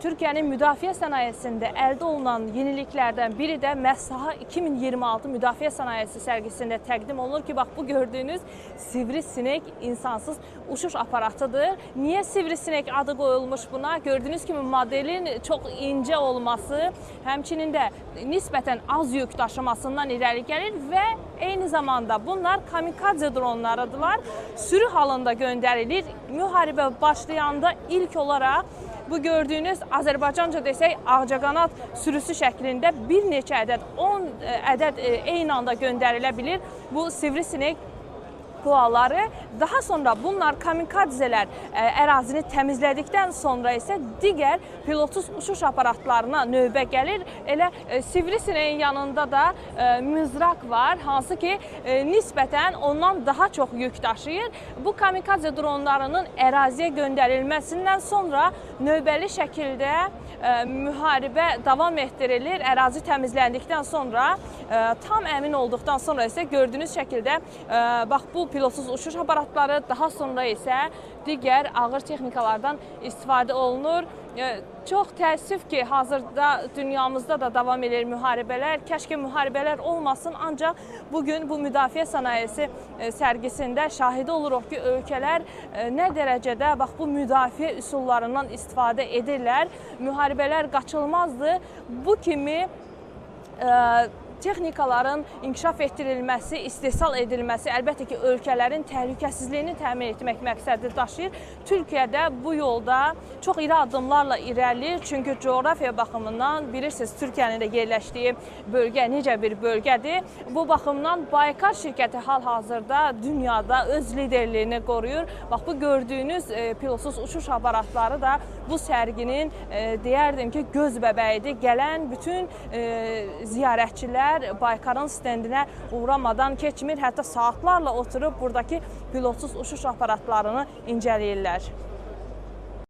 Türkiyənin müdafiə sənayesində əldə olunan yeniliklərdən biri də məhz Saha 2026 müdafiə sənayesi sərgisində təqdim olunur ki, bax bu gördüyünüz sivrisinek insansız uçuş aparatıdır. Niyə sivrisinek adı qoyulmuş buna? Gördüyünüz kimi modelin çox incə olması, həmçinin də nisbətən az yük daşımasından irəli gəlir və eyni zamanda bunlar kamikadze dronlarıdırlar. Sürü halında göndərilir. Müharibə başlayanda ilk olaraq bu gördüyünüz Azərbaycanca desək ağcaqanad sürüsü şəklində bir neçə ədəd, 10 ədəd eyni anda göndərilə bilir. Bu sivrisinek puaları. Daha sonra bunlar kamikadzelər ərazini təmizlədikdən sonra isə digər pilotsuz uçuş aparatlarına növbə gəlir. Elə sivrisineyin yanında da mızraq var, hansı ki nisbətən ondan daha çox yük daşıyır. Bu kamikadze dronlarının əraziyə göndərilməsindən sonra növbəli şəkildə müharibə davam etdirilir. Ərazi təmizləndikdən sonra tam əmin olduqdan sonra isə gördüyünüz şəkildə bax bu pilotsuz uçuş aparatları, daha sonra isə digər ağır texnikalardan istifadə olunur. Çox təəssüf ki, hazırda dünyamızda da davam edir müharibələr. Kəşke müharibələr olmasın, ancaq bugün bu müdafiə sənayesi sərgisində şahidi oluruq ki, ölkələr nə dərəcədə bax bu müdafiə üsullarından istifadə edirlər. Müharibələr qaçılmazdır. Bu kimi texnikaların inkişaf etdirilməsi, istehsal edilməsi əlbəttə ki, ölkələrin təhlükəsizliyini təmin etmək məqsədi daşıyır. Türkiyə də bu yolda çox iri addımlarla irəliləyir. Çünki coğrafiya baxımından bilirsiniz, Türkiyənin də yerləşdiyi bölgə necə bir bölgədir. Bu baxımdan Baykar şirkəti hal-hazırda dünyada öz liderliyini qoruyur. Bax bu gördüyünüz pilotsuz uçuş aparatları da bu sərginin deyərdim ki, göz bəbəyidir. Gələn bütün ziyarətçilər Baykarın stendinə uğramadan keçmir, hətta saatlarla oturub buradakı pilotsuz uçuş aparatlarını incələyirlər.